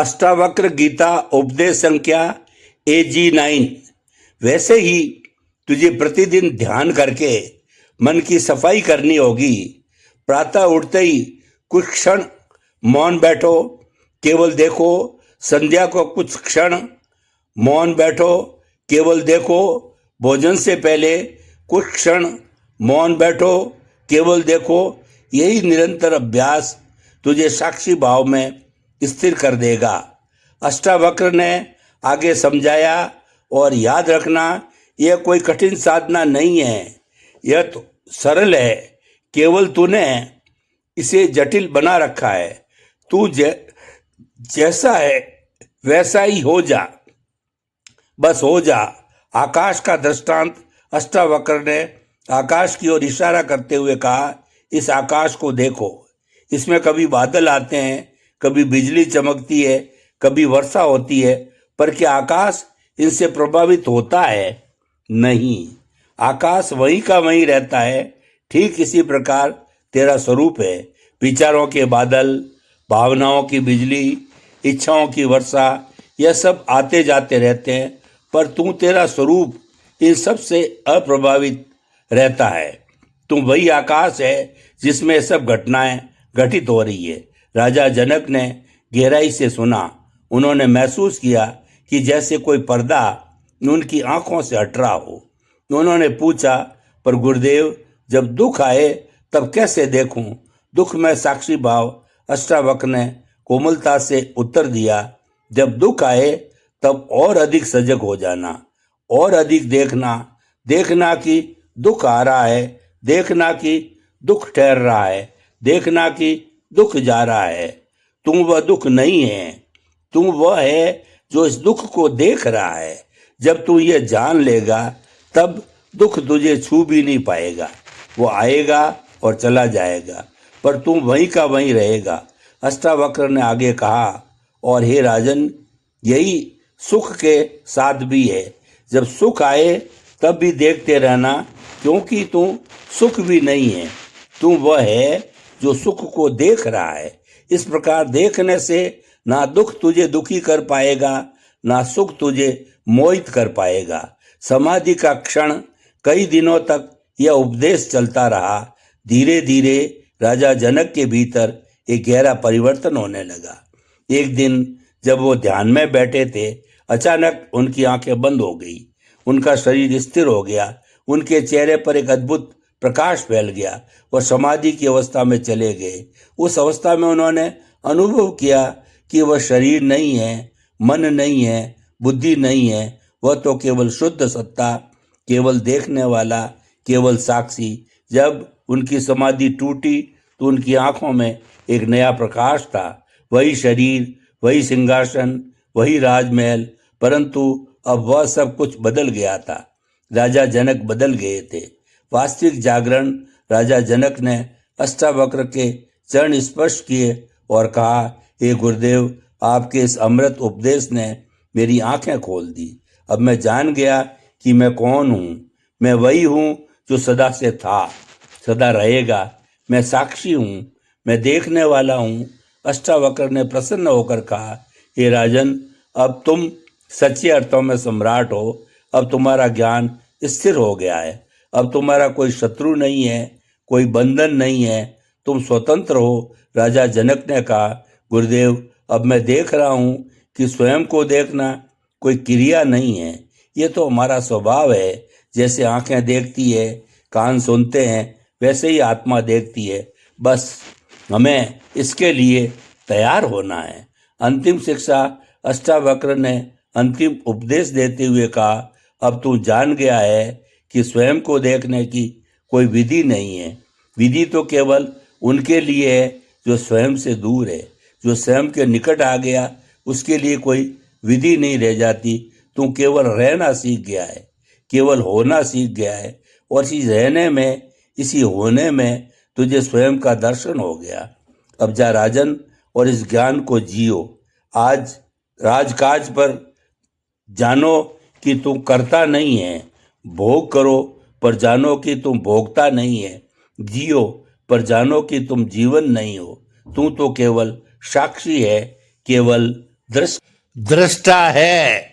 अष्टावक्र गीता उपदेश संख्या AG9। वैसे ही तुझे प्रतिदिन ध्यान करके मन की सफाई करनी होगी। प्रातः उठते ही कुछ क्षण मौन बैठो, केवल देखो। संध्या को कुछ क्षण मौन बैठो, केवल देखो। भोजन से पहले कुछ क्षण मौन बैठो, केवल देखो। यही निरंतर अभ्यास तुझे साक्षी भाव में स्थिर कर देगा। अष्टावक्र ने आगे समझाया, और याद रखना, यह कोई कठिन साधना नहीं है, यह तो सरल है। केवल तूने इसे जटिल बना रखा है। तू जैसा है वैसा ही हो जा, बस हो जा। आकाश का दृष्टांत अष्टावक्र ने आकाश की ओर इशारा करते हुए कहा, इस आकाश को देखो। इसमें कभी बादल आते हैं, कभी बिजली चमकती है, कभी वर्षा होती है, पर क्या आकाश इनसे प्रभावित होता है? नहीं। आकाश वहीं का वहीं रहता है। ठीक इसी प्रकार तेरा स्वरूप है। विचारों के बादल, भावनाओं की बिजली, इच्छाओं की वर्षा, यह सब आते जाते रहते हैं, पर तू, तेरा स्वरूप इन सब से अप्रभावित रहता है। तू वही आकाश है जिसमें सब घटनाएं घटित हो रही है। राजा जनक ने गहराई से सुना। उन्होंने महसूस किया कि जैसे कोई पर्दा उनकी आंखों से हट रहा हो। उन्होंने पूछा, पर गुरुदेव, जब दुख आए तब कैसे देखूं? दुख में साक्षी भाव। अष्टावक्र ने कोमलता से उत्तर दिया, जब दुख आए तब और अधिक सजग हो जाना, और अधिक देखना। देखना कि दुख आ रहा है, देखना कि दुख ठहर रहा है, देखना कि दुख जा रहा है। तुम वह दुख नहीं है, तुम वह है जो इस दुख को देख रहा है। जब तू ये जान लेगा, तब दुख तुझे छू भी नहीं पाएगा। वो आएगा और चला जाएगा, पर तू वहीं का वहीं रहेगा। अष्टावक्र ने आगे कहा, और हे राजन, यही सुख के साथ भी है। जब सुख आए तब भी देखते रहना, क्योंकि तू सुख भी नहीं है, तू वह है जो सुख को देख रहा है। इस प्रकार देखने से ना दुख तुझे दुखी कर पाएगा, ना सुख तुझे मोहित कर पाएगा। समाधि का क्षण कई दिनों तक यह उपदेश चलता रहा। धीरे धीरे राजा जनक के भीतर एक गहरा परिवर्तन होने लगा। एक दिन जब वो ध्यान में बैठे थे, अचानक उनकी आंखें बंद हो गई। उनका शरीर स्थिर हो गया। उनके चेहरे पर एक अद्भुत प्रकाश फैल गया। वह समाधि की अवस्था में चले गए। उस अवस्था में उन्होंने अनुभव किया कि वह शरीर नहीं है, मन नहीं है, बुद्धि नहीं है। वह तो केवल शुद्ध सत्ता, केवल देखने वाला, केवल साक्षी। जब उनकी समाधि टूटी तो उनकी आंखों में एक नया प्रकाश था। वही शरीर, वही सिंहासन, वही राजमहल, परंतु अब वह सब कुछ बदल गया था। राजा जनक बदल गए थे। वास्तविक जागरण। राजा जनक ने अष्टावक्र के चरण स्पर्श किए और कहा, हे गुरुदेव, आपके इस अमृत उपदेश ने मेरी आंखें खोल दी। अब मैं जान गया कि मैं कौन हूँ। मैं वही हूँ जो सदा से था, सदा रहेगा। मैं साक्षी हूँ, मैं देखने वाला हूँ। अष्टावक्र ने प्रसन्न होकर कहा, हे राजन, अब तुम सच्चे अर्थों में सम्राट हो। अब तुम्हारा ज्ञान स्थिर हो गया है। अब तुम्हारा कोई शत्रु नहीं है, कोई बंधन नहीं है। तुम स्वतंत्र हो। राजा जनक ने कहा, गुरुदेव, अब मैं देख रहा हूँ कि स्वयं को देखना कोई क्रिया नहीं है, ये तो हमारा स्वभाव है। जैसे आंखें देखती है, कान सुनते हैं, वैसे ही आत्मा देखती है। बस हमें इसके लिए तैयार होना है। अंतिम शिक्षा। अष्टावक्र ने अंतिम उपदेश देते हुए कहा, अब तू जान गया है कि स्वयं को देखने की कोई विधि नहीं है। विधि तो केवल उनके लिए है जो स्वयं से दूर है। जो स्वयं के निकट आ गया, उसके लिए कोई विधि नहीं रह जाती। तू केवल रहना सीख गया है, केवल होना सीख गया है, और इसी रहने में, इसी होने में तुझे स्वयं का दर्शन हो गया। अब जा राजन, और इस ज्ञान को जियो। आज राजकाज पर जानो कि तुम करता नहीं है। भोग करो, पर जानो कि तुम भोगता नहीं है। जियो, पर जानो कि तुम जीवन नहीं हो। तू तो केवल साक्षी है, केवल दृष्टा है।